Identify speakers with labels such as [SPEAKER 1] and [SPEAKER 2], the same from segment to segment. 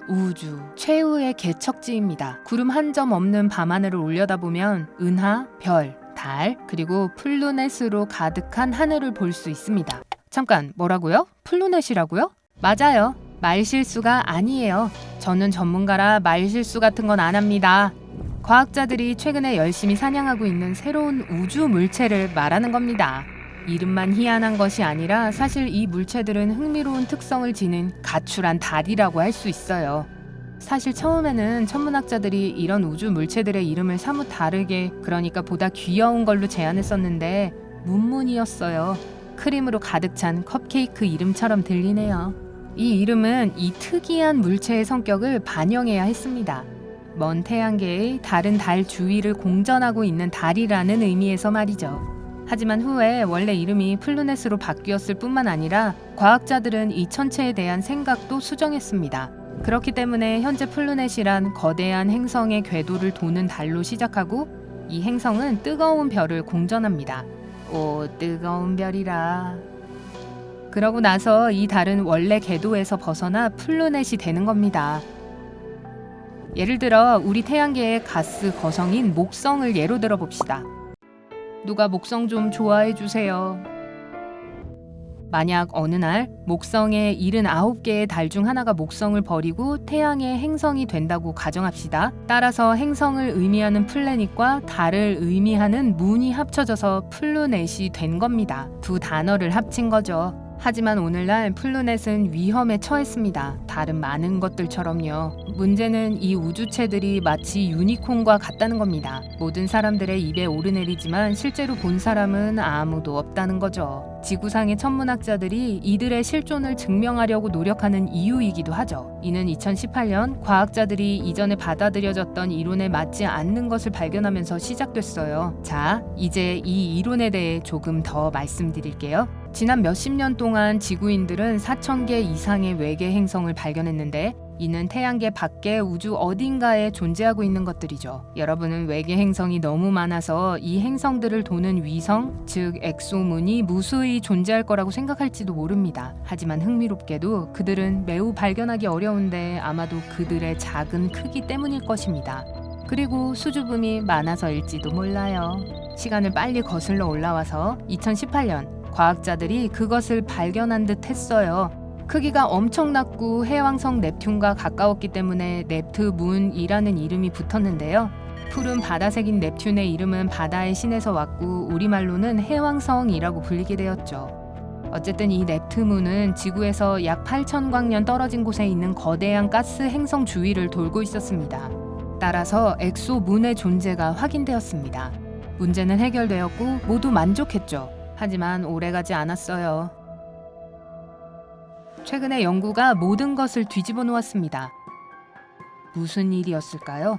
[SPEAKER 1] 우주 최후의 개척지입니다. 구름 한 점 없는 밤하늘을 올려다보면 은하, 별, 달, 그리고 플루넷으로 가득한 하늘을 볼 수 있습니다. 잠깐, 뭐라고요? 플루넷이라고요? 맞아요. 말실수가 아니에요. 저는 전문가라 말실수 같은 건 안 합니다. 과학자들이 최근에 열심히 사냥하고 있는 새로운 우주 물체를 말하는 겁니다. 이름만 희한한 것이 아니라 사실 이 물체들은 흥미로운 특성을 지닌 가출한 달이라고 할 수 있어요. 사실 처음에는 천문학자들이 이런 우주 물체들의 이름을 사뭇 다르게, 그러니까 보다 귀여운 걸로 제안했었는데 문문이었어요. 크림으로 가득 찬 컵케이크 이름처럼 들리네요. 이 이름은 이 특이한 물체의 성격을 반영해야 했습니다. 먼 태양계의 다른 달 주위를 공전하고 있는 달이라는 의미에서 말이죠. 하지만 후에 원래 이름이 플루넷으로 바뀌었을 뿐만 아니라 과학자들은 이 천체에 대한 생각도 수정했습니다. 그렇기 때문에 현재 플루넷이란 거대한 행성의 궤도를 도는 달로 시작하고, 이 행성은 뜨거운 별을 공전합니다. 오, 뜨거운 별이라. 그러고 나서 이 달은 원래 궤도에서 벗어나 플루넷이 되는 겁니다. 예를 들어 우리 태양계의 가스 거성인 목성을 예로 들어 봅시다. 누가 목성 좀 좋아해 주세요. 만약 어느 날 목성의 79개의 달 중 하나가 목성을 버리고 태양의 행성이 된다고 가정합시다. 따라서 행성을 의미하는 플래닛과 달을 의미하는 문이 합쳐져서 플루넷이 된 겁니다. 두 단어를 합친 거죠. 하지만 오늘날 플루넷은 위험에 처했습니다. 다른 많은 것들처럼요. 문제는 이 우주체들이 마치 유니콘과 같다는 겁니다. 모든 사람들의 입에 오르내리지만 실제로 본 사람은 아무도 없다는 거죠. 지구상의 천문학자들이 이들의 실존을 증명하려고 노력하는 이유이기도 하죠. 이는 2018년 과학자들이 이전에 받아들여졌던 이론에 맞지 않는 것을 발견하면서 시작됐어요. 자, 이제 이 이론에 대해 조금 더 말씀드릴게요. 지난 몇십 년 동안 지구인들은 4,000개 이상의 외계 행성을 발견했는데, 이는 태양계 밖에 우주 어딘가에 존재하고 있는 것들이죠. 여러분은 외계 행성이 너무 많아서 이 행성들을 도는 위성, 즉 엑소문이 무수히 존재할 거라고 생각할지도 모릅니다. 하지만 흥미롭게도 그들은 매우 발견하기 어려운데 아마도 그들의 작은 크기 때문일 것입니다. 그리고 수줍음이 많아서일지도 몰라요. 시간을 빨리 거슬러 올라와서 2018년 과학자들이 그것을 발견한 듯 했어요. 크기가 엄청났고 해왕성 넵튠과 가까웠기 때문에 넵트문이라는 이름이 붙었는데요. 푸른 바다색인 넵튠의 이름은 바다의 신에서 왔고 우리말로는 해왕성이라고 불리게 되었죠. 어쨌든 이 넵트문은 지구에서 약 8,000광년 떨어진 곳에 있는 거대한 가스 행성 주위를 돌고 있었습니다. 따라서 엑소문의 존재가 확인되었습니다. 문제는 해결되었고 모두 만족했죠. 하지만 오래가지 않았어요. 최근에 연구가 모든 것을 뒤집어 놓았습니다. 무슨 일이었을까요?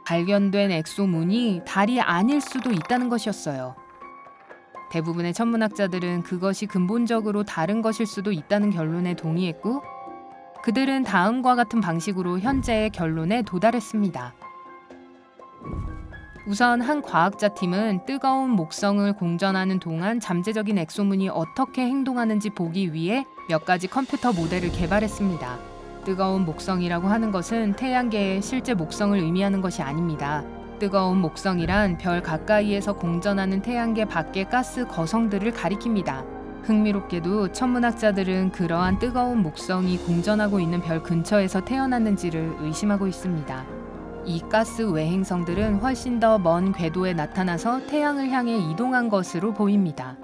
[SPEAKER 1] 발견된 엑소문이 달이 아닐 수도 있다는 것이었어요. 대부분의 천문학자들은 그것이 근본적으로 다른 것일 수도 있다는 결론에 동의했고, 그들은 다음과 같은 방식으로 현재의 결론에 도달했습니다. 우선 한 과학자 팀은 뜨거운 목성을 공전하는 동안 잠재적인 엑소문이 어떻게 행동하는지 보기 위해 몇 가지 컴퓨터 모델을 개발했습니다. 뜨거운 목성이라고 하는 것은 태양계의 실제 목성을 의미하는 것이 아닙니다. 뜨거운 목성이란 별 가까이에서 공전하는 태양계 밖의 가스 거성들을 가리킵니다. 흥미롭게도 천문학자들은 그러한 뜨거운 목성이 공전하고 있는 별 근처에서 태어났는지를 의심하고 있습니다. 이 가스 외행성들은 훨씬 더 먼 궤도에 나타나서 태양을 향해 이동한 것으로 보입니다.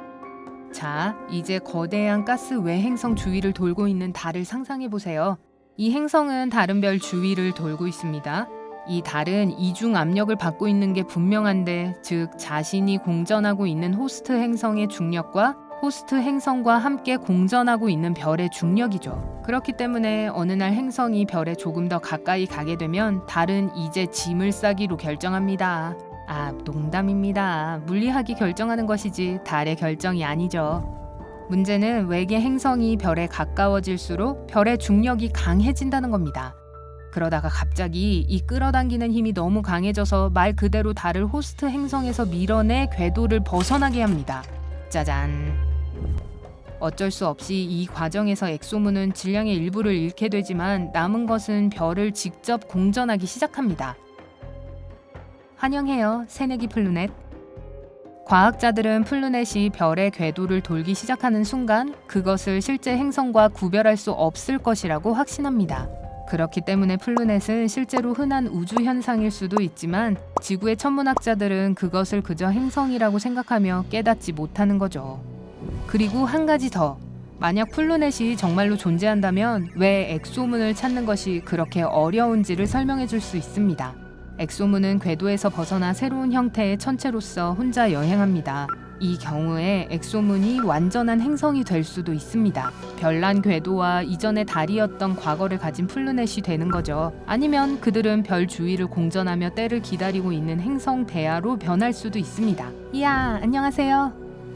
[SPEAKER 1] 자, 이제 거대한 가스 외행성 주위를 돌고 있는 달을 상상해 보세요. 이 행성은 다른 별 주위를 돌고 있습니다. 이 달은 이중 압력을 받고 있는 게 분명한데, 즉 자신이 공전하고 있는 호스트 행성의 중력과 호스트 행성과 함께 공전하고 있는 별의 중력이죠. 그렇기 때문에 어느 날 행성이 별에 조금 더 가까이 가게 되면 달은 이제 짐을 싸기로 결정합니다. 농담입니다. 물리학이 결정하는 것이지 달의 결정이 아니죠. 문제는 외계 행성이 별에 가까워질수록 별의 중력이 강해진다는 겁니다. 그러다가 갑자기 이 끌어당기는 힘이 너무 강해져서 말 그대로 달을 호스트 행성에서 밀어내 궤도를 벗어나게 합니다. 짜잔. 어쩔 수 없이 이 과정에서 엑소문은 질량의 일부를 잃게 되지만 남은 것은 별을 직접 공전하기 시작합니다. 환영해요, 새내기 플루넷. 과학자들은 플루넷이 별의 궤도를 돌기 시작하는 순간 그것을 실제 행성과 구별할 수 없을 것이라고 확신합니다. 그렇기 때문에 플루넷은 실제로 흔한 우주 현상일 수도 있지만 지구의 천문학자들은 그것을 그저 행성이라고 생각하며 깨닫지 못하는 거죠. 그리고 한 가지 더. 만약 플루넷이 정말로 존재한다면 왜 엑소문을 찾는 것이 그렇게 어려운지를 설명해 줄 수 있습니다. 엑소문은 궤도에서 벗어나 새로운 형태의 천체로서 혼자 여행합니다. 이 경우에 엑소문이 완전한 행성이 될 수도 있습니다. 별난 궤도와 이전의 달이었던 과거를 가진 플루넷이 되는 거죠. 아니면 그들은 별 주위를 공전하며 때를 기다리고 있는 행성 대야로 변할 수도 있습니다. 이야, 안녕하세요.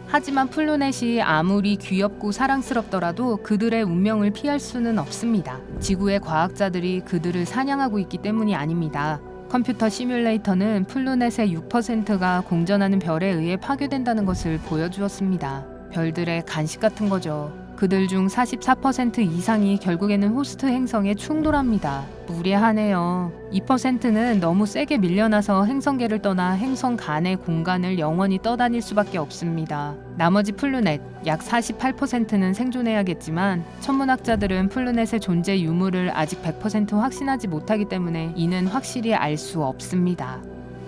[SPEAKER 1] 하지만 플루넷이 아무리 귀엽고 사랑스럽더라도 그들의 운명을 피할 수는 없습니다. 지구의 과학자들이 그들을 사냥하고 있기 때문이 아닙니다. 컴퓨터 시뮬레이터는 플루넷의 6%가 공전하는 별에 의해 파괴된다는 것을 보여주었습니다. 별들의 간식 같은 거죠. 그들 중 44% 이상이 결국에는 호스트 행성에 충돌합니다. 무례하네요. 2%는 너무 세게 밀려나서 행성계를 떠나 행성 간의 공간을 영원히 떠다닐 수밖에 없습니다. 나머지 플루넷 약 48%는 생존해야겠지만 천문학자들은 플루넷의 존재 유무를 아직 100% 확신하지 못하기 때문에 이는 확실히 알 수 없습니다.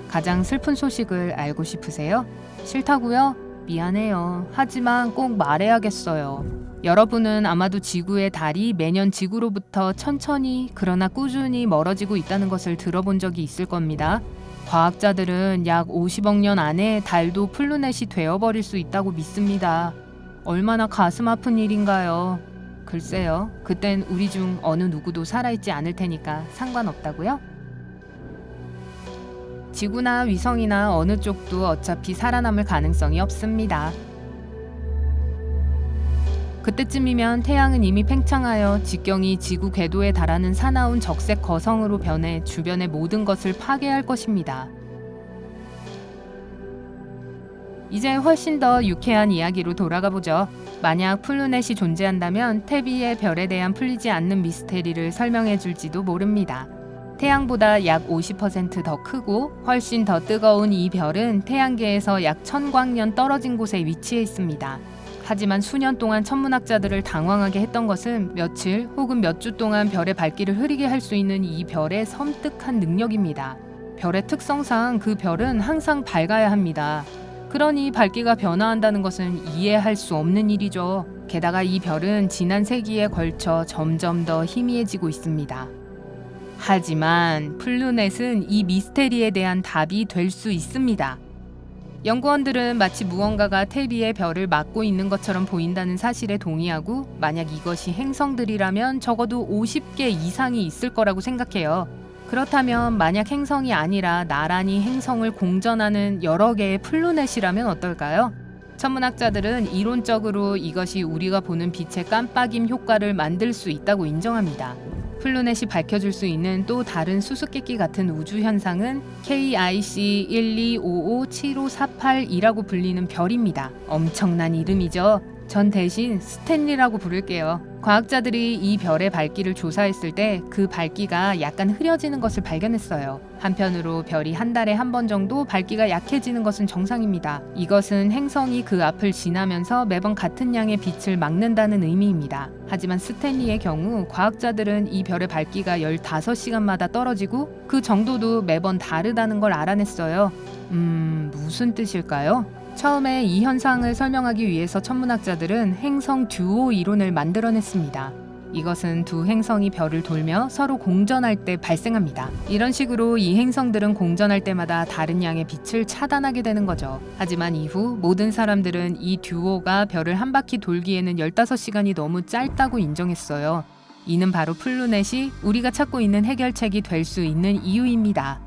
[SPEAKER 1] 가장 슬픈 소식을 알고 싶으세요? 싫다고요? 미안해요. 하지만 꼭 말해야겠어요. 여러분은 아마도 지구의 달이 매년 지구로부터 천천히 그러나 꾸준히 멀어지고 있다는 것을 들어본 적이 있을 겁니다. 과학자들은 약 50억 년 안에 달도 플루넷이 되어버릴 수 있다고 믿습니다. 얼마나 가슴 아픈 일인가요? 글쎄요. 그땐 우리 중 어느 누구도 살아있지 않을 테니까 상관없다고요? 지구나 위성이나 어느 쪽도 어차피 살아남을 가능성이 없습니다. 그때쯤이면 태양은 이미 팽창하여 직경이 지구 궤도에 달하는 사나운 적색 거성으로 변해 주변의 모든 것을 파괴할 것입니다. 이제 훨씬 더 유쾌한 이야기로 돌아가 보죠. 만약 플루넷이 존재한다면 태비의 별에 대한 풀리지 않는 미스테리를 설명해 줄지도 모릅니다. 태양보다 약 50% 더 크고 훨씬 더 뜨거운 이 별은 태양계에서 약 1000광년 떨어진 곳에 위치해 있습니다. 하지만 수년 동안 천문학자들을 당황하게 했던 것은 며칠 혹은 몇 주 동안 별의 밝기를 흐리게 할 수 있는 이 별의 섬뜩한 능력입니다. 별의 특성상 그 별은 항상 밝아야 합니다. 그러니 밝기가 변화한다는 것은 이해할 수 없는 일이죠. 게다가 이 별은 지난 세기에 걸쳐 점점 더 희미해지고 있습니다. 하지만 플루넷은 이 미스테리에 대한 답이 될 수 있습니다. 연구원들은 마치 무언가가 태비의 별을 막고 있는 것처럼 보인다는 사실에 동의하고 만약 이것이 행성들이라면 적어도 50개 이상이 있을 거라고 생각해요. 그렇다면 만약 행성이 아니라 나란히 행성을 공전하는 여러 개의 플루넷이라면 어떨까요? 천문학자들은 이론적으로 이것이 우리가 보는 빛의 깜빡임 효과를 만들 수 있다고 인정합니다. 플루넷이 밝혀줄 수 있는 또 다른 수수께끼 같은 우주 현상은 KIC 12557548이라고 불리는 별입니다. 엄청난 이름이죠. 전 대신 스탠리라고 부를게요. 과학자들이 이 별의 밝기를 조사했을 때 그 밝기가 약간 흐려지는 것을 발견했어요. 한편으로 별이 한 달에 한 번 정도 밝기가 약해지는 것은 정상입니다. 이것은 행성이 그 앞을 지나면서 매번 같은 양의 빛을 막는다는 의미입니다. 하지만 스탠리의 경우 과학자들은 이 별의 밝기가 15시간마다 떨어지고 그 정도도 매번 다르다는 걸 알아냈어요. 무슨 뜻일까요? 처음에 이 현상을 설명하기 위해서 천문학자들은 행성 듀오 이론을 만들어냈습니다. 이것은 두 행성이 별을 돌며 서로 공전할 때 발생합니다. 이런 식으로 이 행성들은 공전할 때마다 다른 양의 빛을 차단하게 되는 거죠. 하지만 이후 모든 사람들은 이 듀오가 별을 한 바퀴 돌기에는 15시간이 너무 짧다고 인정했어요. 이는 바로 플루넷이 우리가 찾고 있는 해결책이 될 수 있는 이유입니다.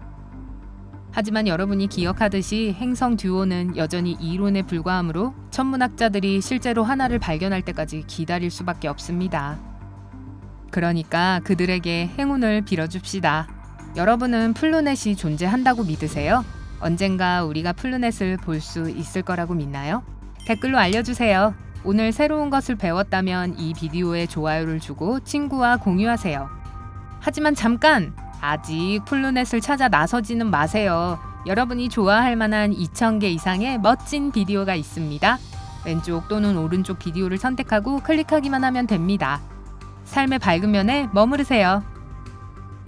[SPEAKER 1] 하지만 여러분이 기억하듯이 행성 듀오는 여전히 이론에 불과하므로 천문학자들이 실제로 하나를 발견할 때까지 기다릴 수밖에 없습니다. 그러니까 그들에게 행운을 빌어줍시다. 여러분은 플루넷이 존재한다고 믿으세요? 언젠가 우리가 플루넷을 볼 수 있을 거라고 믿나요? 댓글로 알려주세요. 오늘 새로운 것을 배웠다면 이 비디오에 좋아요를 주고 친구와 공유하세요. 하지만 잠깐! 아직 쿨루넷을 찾아 나서지는 마세요. 여러분이 좋아할 만한 2,000개 이상의 멋진 비디오가 있습니다. 왼쪽 또는 오른쪽 비디오를 선택하고 클릭하기만 하면 됩니다. 삶의 밝은 면에 머무르세요.